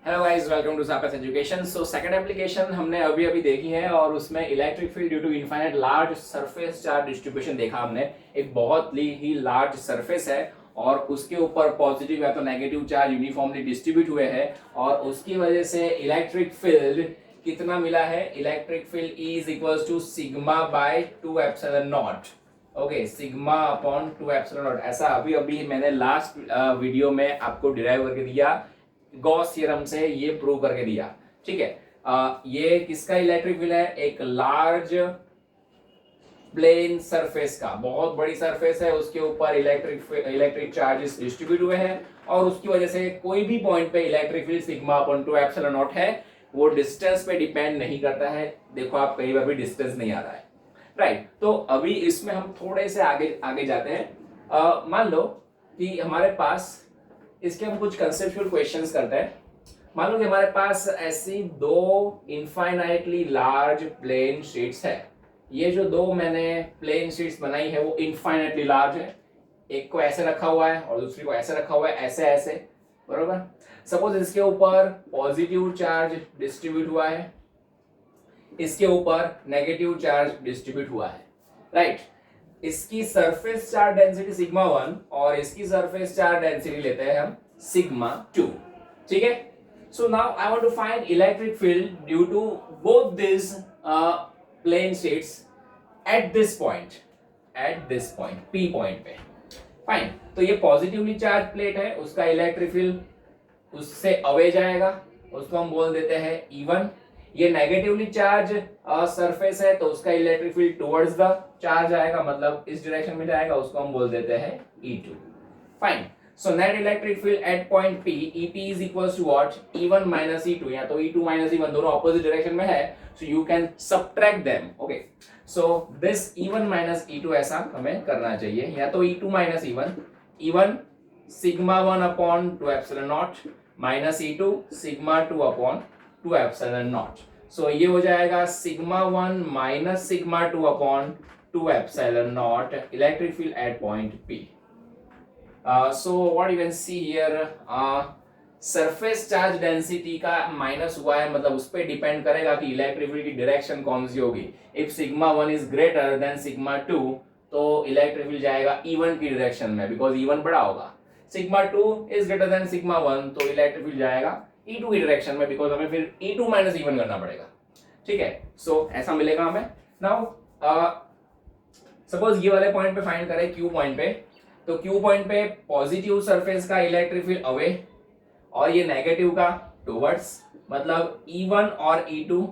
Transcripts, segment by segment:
Hello guys, welcome to Sapex education. So second application हमने अभी अभी देखी है और उसमें electric field due to infinite large surface charge distribution देखा हमने। एक बहुत ही लार्ज सरफेस है और उसके ऊपर पॉजिटिव या तो नेगेटिव चार्ज यूनिफॉर्मली डिस्ट्रीब्यूट हुए हैं और उसकी वजह से इलेक्ट्रिक फील्ड कितना मिला है। Electric field is equals to sigma by 2 epsilon naught. Okay, sigma upon 2 epsilon naught. ऐसा अभी अभी मैंने लास्ट वीडियो में आपको डिराइव करके दिया, गॉस थ्योरम से ये प्रूव करके दिया। ठीक है, ये किसका इलेक्ट्रिक फील्ड है? एक लार्ज प्लेन सरफेस का, बहुत बड़ी सरफेस है, उसके ऊपर इलेक्ट्रिक चार्जेस डिस्ट्रीब्यूट हुए हैं और उसकी वजह से कोई भी पॉइंट पे electric field sigma upon 2 epsilon not है। वो डिस्टेंस पे डिपेंड नहीं करता है। देखो, आप कई बार भी डिस्टेंस नहीं आ रहा है, राइट। तो अभी इसमें हम थोड़े से आगे आगे जाते हैं। मान लो कि हमारे पास, इसके हम कुछ कंसेप्चुअल क्वेश्चंस करते हैं। मान लो कि हमारे पास ऐसी दो इनफाइनाइटली लार्ज प्लेन शीट्स है। ये जो दो मैंने प्लेन शीट्स बनाई है वो इनफाइनाइटली लार्ज है। एक को ऐसे रखा हुआ है और दूसरी को ऐसे रखा हुआ है, ऐसे ऐसे, बरोबर। सपोज इसके ऊपर पॉजिटिव चार्ज डिस्ट्रीब्यूट हुआ है, इसके ऊपर नेगेटिव चार्ज डिस्ट्रीब्यूट हुआ है, राइट। इसकी सरफेस चार्ज डेंसिटी सिग्मा 1 और इसकी सरफेस चार्ज डेंसिटी लेते हैं हम सिग्मा 2। ठीक है, so now I want to find electric field due to both this plane sheets at this point P point पे। फाइन, तो ये पॉजिटिवली चार्ज प्लेट है, उसका इलेक्ट्रिक फील्ड उससे अवे जाएगा, उसको हम बोल देते हैं E1। ये नेगेटिवली चार्ज सरफेस है तो उसका electric field towards the charge आएगा, मतलब इस डायरेक्शन में जाएगा, उसको हम बोल देते हैं E2। Fine, so net electric field at point P, EP is equals to what? E1 minus E2, या तो E2 माइनस E1 दोनों ऑपोजिट डायरेक्शन में है, so you can subtract them. Okay, so this E1 minus E2 ऐसा हमें करना चाहिए, या तो E2 minus E1, E1 sigma 1 upon 2 epsilon naught minus E2 sigma 2 upon 2 epsilon naught. So ये हो जाएगा sigma 1 minus sigma 2 upon 2 epsilon naught electric field at point P। So what you can see here, surface charge density का minus हुआ है, मतलब उस पर depend करेगा कि इलेक्ट्रिक फील्ड की डायरेक्शन कौन सी होगी। If sigma 1 is greater than sigma 2 तो इलेक्ट्रिक फील्ड जाएगा E1 की डायरेक्शन में, बिकॉज E1 बड़ा होगा। Sigma 2 is greater than sigma 1 तो इलेक्ट्रिक फील्ड जाएगा E2 की डायरेक्शन में, बिकॉज हमें फिर E2 माइनस E1 करना पड़ेगा। ठीक है, सो ऐसा मिलेगा हमें। नाउ सपोज ये वाले पॉइंट पे फाइंड करें, Q पॉइंट पे, तो Q पॉइंट पे पॉजिटिव सरफेस का इलेक्ट्रिक फील्ड अवे और ये नेगेटिव का टुवर्ड्स, मतलब E1 और E2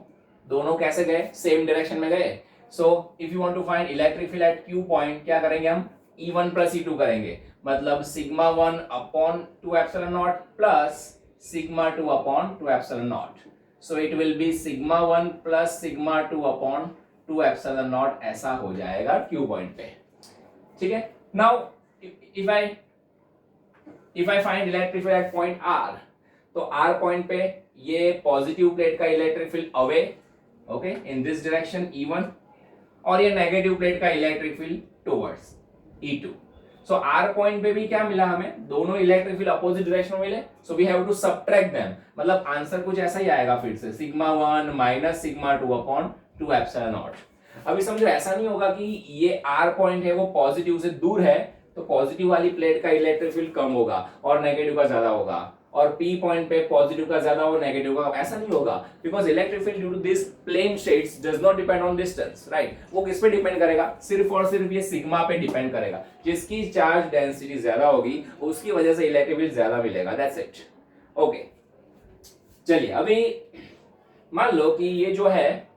दोनों कैसे गए? सेम डायरेक्शन में गए। So if you want to find electric field at Q point, क्या करेंगे हम? E1 प्लस E2 करेंगे, मतलब sigma 1 upon 2 epsilon naught plus sigma 2 upon 2 epsilon naught. So it will be sigma 1 plus sigma 2 upon 2 epsilon naught, ऐसा हो जाएगा Q point पे। ठीक है, now if I find electric field at point R, तो R point पे ये positive plate का electric field away, okay, in this direction E1, और ये नेगेटिव प्लेट का इलेक्ट्रिक फील्ड टुवर्ड्स E2। सो R पॉइंट पे भी क्या मिला हमें? दोनों इलेक्ट्रिक फील्ड अपोजिट डायरेक्शन में मिले, so we have to subtract them, मतलब आंसर कुछ ऐसा ही आएगा फिर से, sigma 1 minus sigma 2 upon 2 epsilon naught. अभी समझो, ऐसा नहीं होगा कि ये R पॉइंट है वो पॉजिटिव से दूर है तो पॉजिटिव वाली प्लेट का इलेक्ट्रिक फील्ड कम होगा और नेगेटिव का ज्यादा होगा, और P पॉइंट पे पॉजिटिव का ज्यादा और नेगेटिव का, ऐसा नहीं होगा, because electric field due to this plane sheets does not depend on distance, right. वो किस पे डिपेंड करेगा? सिर्फ और सिर्फ ये सिग्मा पे डिपेंड करेगा। जिसकी चार्ज डेंसिटी ज्यादा होगी उसकी वजह से इलेक्ट्रिक फील्ड ज्यादा मिलेगा, दैट्स इट। ओके, चलिए अभी मान लो कि ये जो है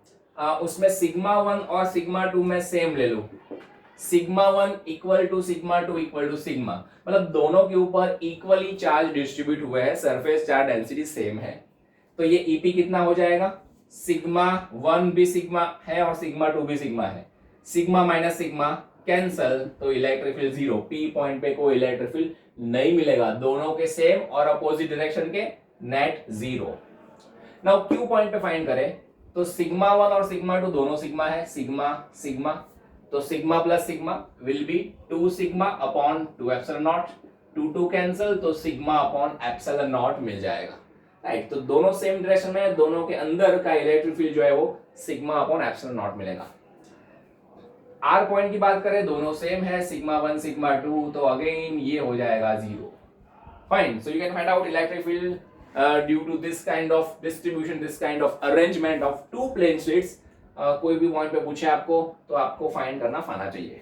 उसमें सिग्मा 1 और सिग्मा 2 में सेम ले लो, sigma 1 equal to sigma 2 equal to sigma, मतलब दोनों के ऊपर इक्वली चार्ज डिस्ट्रीब्यूट हुए हैं, सरफेस चार्ज डेंसिटी सेम है, तो ये EP कितना हो जाएगा? सिग्मा 1 भी सिग्मा है और सिग्मा 2 भी सिग्मा है, सिग्मा माइनस सिग्मा कैंसल, तो इलेक्ट्रिक फील्ड 0। P पॉइंट पे कोई इलेक्ट्रिक फील्ड नहीं मिलेगा, दोनों के सेम और अपोजिट डायरेक्शन के, नेट 0। नाउ Q पॉइंट पे फाइंड करें तो सिग्मा 1 और सिग्मा 2 दोनों सिग्मा है, सिग्मा सिग्मा, तो sigma plus sigma will be 2 sigma upon 2 epsilon not, 2 2 cancel, तो सिग्मा अपॉन एप्सिलॉन नॉट मिल जाएगा। राइट। तो दोनों सेम डायरेक्शन में, दोनों के अंदर का इलेक्ट्रिक फील्ड जो है वो सिग्मा अपॉन एप्सिलॉन नॉट मिलेगा। आर पॉइंट की बात करें, दोनों सेम है, सिग्मा 1 सिग्मा 2, तो अगेन ये हो जाएगा 0। Fine, so you can find out electric field due to this kind of distribution, this kind of arrangement of two plane sheets. कोई भी पॉइंट पे पूछे आपको तो आपको फाइंड करना आना चाहिए।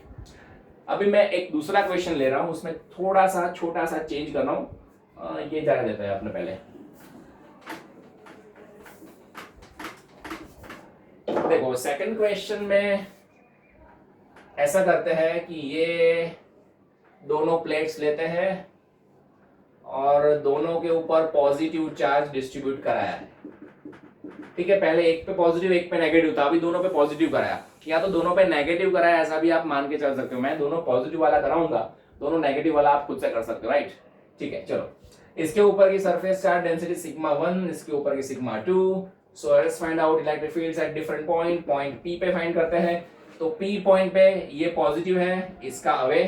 अभी मैं एक दूसरा क्वेश्चन ले रहा हूं, उसमें थोड़ा सा छोटा सा चेंज कर रहा हूं। ये जाने देते हैं अपने पहले। देखो सेकंड क्वेश्चन में ऐसा करते हैं कि ये दोनों प्लेट्स लेते हैं और दोनों के ऊपर पॉजिटिव चार्ज डिस्ट्रीब्यूट कराया है। ठीक है, पहले एक पे पॉजिटिव एक पे नेगेटिव था, अभी दोनों पे पॉजिटिव कराया, या तो दोनों पे नेगेटिव कराया, ऐसा भी आप मान के चल सकते हो। मैं दोनों पॉजिटिव वाला कराऊंगा, दोनों नेगेटिव वाला आप खुद से कर सकते हो, राइट। ठीक है, चलो इसके ऊपर की सरफेस चार्ज डेंसिटी सिग्मा 1, इसके ऊपर की sigma 2। So let's find out electric fields at different point. Point P पे फाइंड करते हैं। तो P पॉइंट पे ये पॉजिटिव है, इसका अवे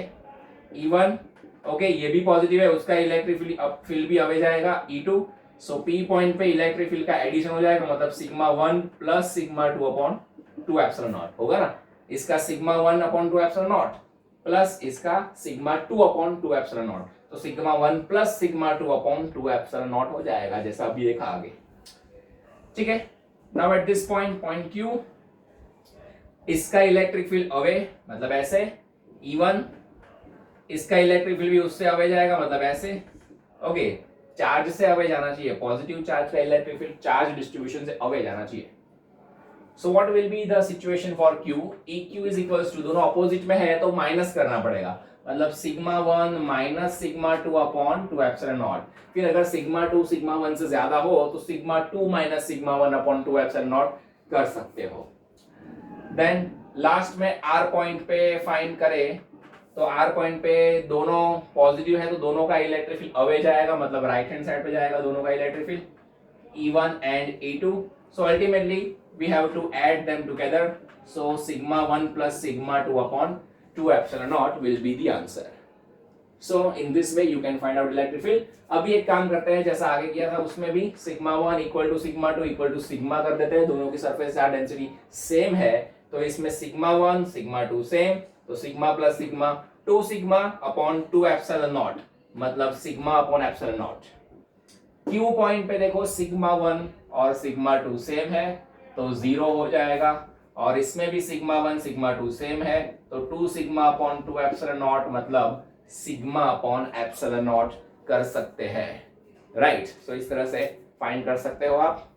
E1, ओके, ये भी पॉजिटिव है, उसका इलेक्ट्रिक फील्ड भी अवे जाएगा E2। सो P पॉइंट पे इलेक्ट्रिक फील्ड का एडिशन हो जाएगा, मतलब sigma 1 plus sigma 2 upon 2 epsilon not होगा ना। इसका sigma 1 upon 2 epsilon naught plus इसका सिग्मा 2 अपॉन 2 एप्सिलॉन नॉट, तो sigma 1 plus sigma 2 upon 2 epsilon not हो जाएगा, जैसा अभी देखा आगे। ठीक है, now at this point, point Q, इसका इलेक्ट्रिक फील्ड अवे, मतलब ऐसे E1, इसका इलेक्ट्रिक फील्ड भी उससे अवे जाएगा, मतलब ऐसे। ओके, चार्ज से अवे जाना चाहिए, पॉजिटिव चार्ज का इलेक्ट्रिक फील्ड चार्ज डिस्ट्रीब्यूशन से अवे जाना चाहिए। So what will be the situation for Q? EQ is equals to, दोनों अपोजिट में है तो माइनस करना पड़ेगा, मतलब sigma 1 minus sigma 2 upon 2 epsilon naught. फिर अगर सिग्मा 2 सिग्मा 1 से ज्यादा हो तो sigma 2 minus sigma 1 upon 2 epsilon not कर सकते हो। देन लास्ट में R पॉइंट पे फाइंड करें, तो R पॉइंट पे दोनों पॉजिटिव है तो दोनों का इलेक्ट्रिक फील्ड अवे जाएगा, मतलब राइट हैंड साइड पे जाएगा दोनों का electric field E1 and E2। So ultimately we have to add them together, so sigma 1 plus sigma 2 upon 2 epsilon naught will be the answer. So in this way you can find out electric field. अभी एक काम करते हैं, जैसा आगे किया था उसमें भी sigma 1 equal to sigma 2 equal to sigma कर देते हैं, दोनों की सरफेस चार्ज डेंसिटी सेम है, तो इसमें sigma 1 sigma 2 सेम, तो sigma plus sigma 2 sigma upon 2 epsilon naught, मतलब sigma upon epsilon naught। Q point पे देखो सिग्मा 1 और सिग्मा 2 सेम है तो 0 हो जाएगा, और इसमें भी सिग्मा 1 सिग्मा 2 सेम है तो 2 सिग्मा अपॉन 2 एप्सिलॉन नॉट, मतलब सिग्मा अपॉन एप्सिलॉन नॉट कर सकते हैं, राइट। सो इस तरह से फाइंड कर सकते हो आप।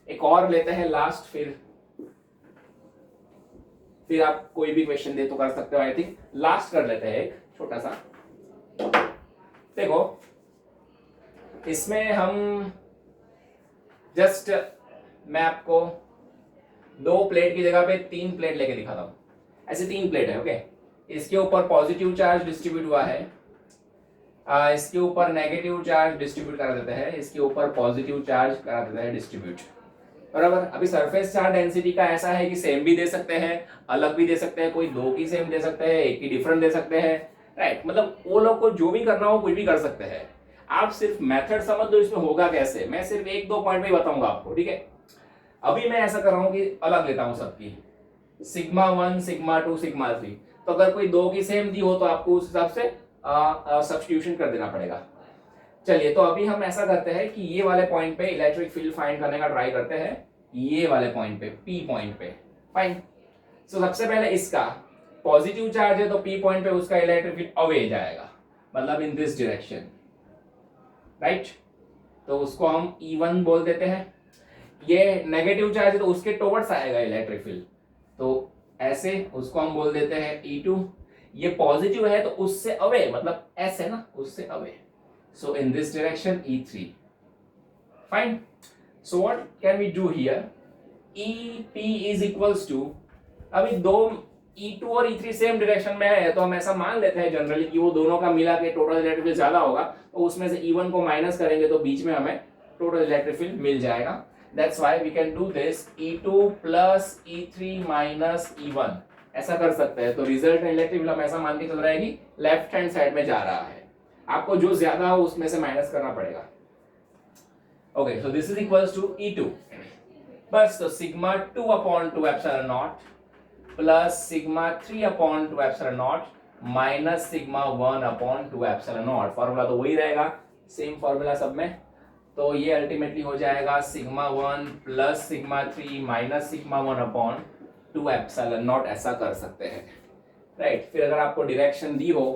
एक और लेते हैं लास्ट, फिर आप कोई भी क्वेश्चन दे तो कर सकते हो। आई थिंक लास्ट कर लेते हैं एक छोटा सा। देखो इसमें हम जस्ट, मैं आपको 2 प्लेट की जगह पे 3 प्लेट लेके दिखाता हूं। ऐसे 3 प्लेट है, ओके। इसके ऊपर पॉजिटिव चार्ज डिस्ट्रीब्यूट हुआ है, इसके ऊपर नेगेटिव चार्ज डिस्ट्रीब्यूट करा देते हैं, इसके ऊपर पॉजिटिव चार्ज करा देते हैं डिस्ट्रीब्यूट, बराबर। अभी सरफेस चार्ज डेंसिटी का ऐसा है कि सेम भी दे सकते हैं, अलग भी दे सकते हैं, कोई 2 की सेम दे सकते हैं, 1 की डिफरेंट दे सकते हैं, राइट। मतलब वो लोग को जो भी करना हो कुछ भी कर सकते हैं। आप सिर्फ मेथड समझ दो इसमें होगा कैसे, मैं सिर्फ 1-2 पॉइंट में बताऊंगा आपको, ठीक है। अभी मैं ऐसा कर रहा हूं कि अलग लेता हूं सबकी, सिग्मा 1 सिग्मा 2 सिग्मा 3, तो अगर कोई 2 की सेम दी हो तो आपको उस हिसाब से सब्स्टिट्यूशन कर देना पड़ेगा। चलिए, तो अभी हम ऐसा करते हैं कि ये वाले पॉइंट पे इलेक्ट्रिक फील्ड फाइंड करने का ट्राई करते हैं, ये वाले पॉइंट पे P पॉइंट पे। फाइन, सो सबसे पहले इसका पॉजिटिव चार्ज है तो P पॉइंट पे उसका इलेक्ट्रिक फील्ड अवे जाएगा, मतलब इन दिस डायरेक्शन, राइट। तो उसको हम E1 बोल देते हैं। ये नेगेटिव चार्ज है तो उसके टुवर्ड्स आएगा इलेक्ट्रिक फील्ड, तो ऐसे उसको हम बोल देते हैं E2। ये पॉजिटिव है तो उससे अवे, मतलब ऐसे ना, उससे away, so in this direction E3। Fine, so what can we do here? EP is equals to, अभी 2 E2 और E3 सेम डायरेक्शन में है तो हम ऐसा मान लेते हैं जनरली कि वो दोनों का मिला के टोटल इलेक्ट्रिक फील्ड ज्यादा होगा, तो उसमें से E1 को माइनस करेंगे तो बीच में हमें टोटल इलेक्ट्रिक फील्ड मिल जाएगा। That's why we can do this E2 plus E3 minus E1, ऐसा कर सकते हैं। तो रिजल्ट इलेक्ट्रिक फील्ड हम ऐसा मान के चल रहा है कि लेफ्ट हैंड साइड में जा रहा है, आपको जो ज्यादा हो उसमें से माइनस करना पड़ेगा। Okay, so this is equals to E2 बस। तो sigma 2 upon 2 epsilon naught plus sigma 3 upon 2 epsilon naught minus sigma 1 upon 2 epsilon naught. Formula तो वही रहेगा, सेम फॉर्मूला सब में। तो ये अल्टीमेटली हो जाएगा sigma 1 plus sigma 3 minus sigma 1 upon 2 epsilon naught, ऐसा कर सकते हैं, राइट। फिर अगर आपको डायरेक्शन दी हो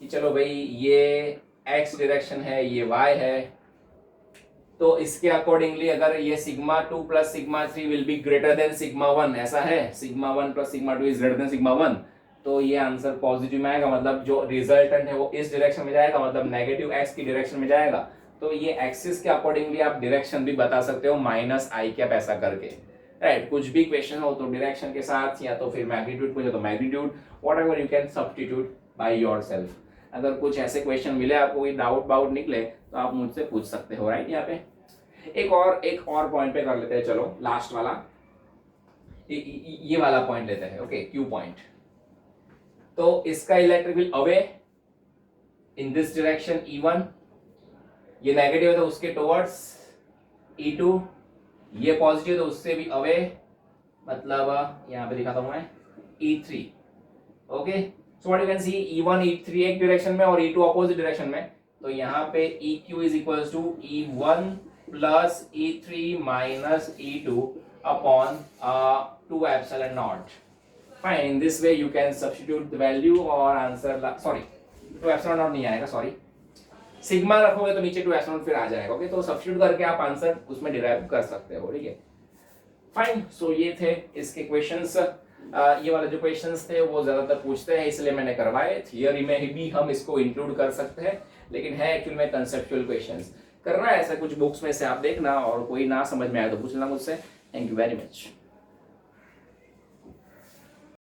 कि चलो भाई ये x डायरेक्शन है, ये y है, तो इसके अकॉर्डिंगली अगर ये sigma 2 plus sigma 3 will be greater than sigma 1, ऐसा है, sigma 1 plus sigma 2 is greater than sigma 1, तो ये आंसर पॉजिटिव में आएगा, मतलब जो रिजल्टेंट है वो इस डायरेक्शन में जाएगा, मतलब नेगेटिव x की डायरेक्शन में जाएगा। तो ये एक्सिस के अकॉर्डिंगली आप डायरेक्शन भी बता सकते हो माइनस आई कैप ऐसा करके, राइट। कुछ भी क्वेश्चन हो तो डायरेक्शन के साथ, या तो फिर मैग्नीट्यूड पूछे तो magnitude, whatever you can substitute by yourself. अगर कुछ ऐसे क्वेश्चन मिले, आपको कोई डाउट निकले, तो आप मुझसे पूछ सकते हो, राइट। यहाँ पे एक और पॉइंट पे कर लेते हैं, चलो लास्ट वाला, ये वाला पॉइंट लेते हैं, ओके, क्यू पॉइंट। तो इसका electric field away in this direction E1, ये नेगेटिव है तो उसके टुवर्ड्स E2, ये पॉजिटिव तो उससे भी अवे, मतलब यहाँ पे दिखाता हूं मैं E3, okay. So what you can C, E1 E3 एक डायरेक्शन में और E2 अपोजिट डायरेक्शन में। तो यहाँ पे EQ is equals to E1 plus E3 minus E2 upon 2 epsilon naught. Fine, in this way you can substitute the value और answer, sorry 2 epsilon naught नहीं आएगा, सॉरी, सिग्मा रखोगे तो नीचे 2 एप्सिलॉन फिर आ जाएगा, ओके। तो सब्स्टिट्यूट करके आप आंसर उसमें डिराइव कर सकते हो, ठीक है। फाइन, सो ये थे इसके क्वेश्चंस। ये वाले जो क्वेश्चंस थे वो ज्यादातर पूछते हैं, इसलिए मैंने करवाए। थियरी में भी हम इसको इंक्लूड कर सकते हैं, लेकिन है एक्चुअल में कंसेप्चुअल क्वेश्चंस। करना है ऐसा कुछ बुक्स में से आप देखना, और कोई ना समझ में आए तो पूछ लेना मुझसे। Thank you very much.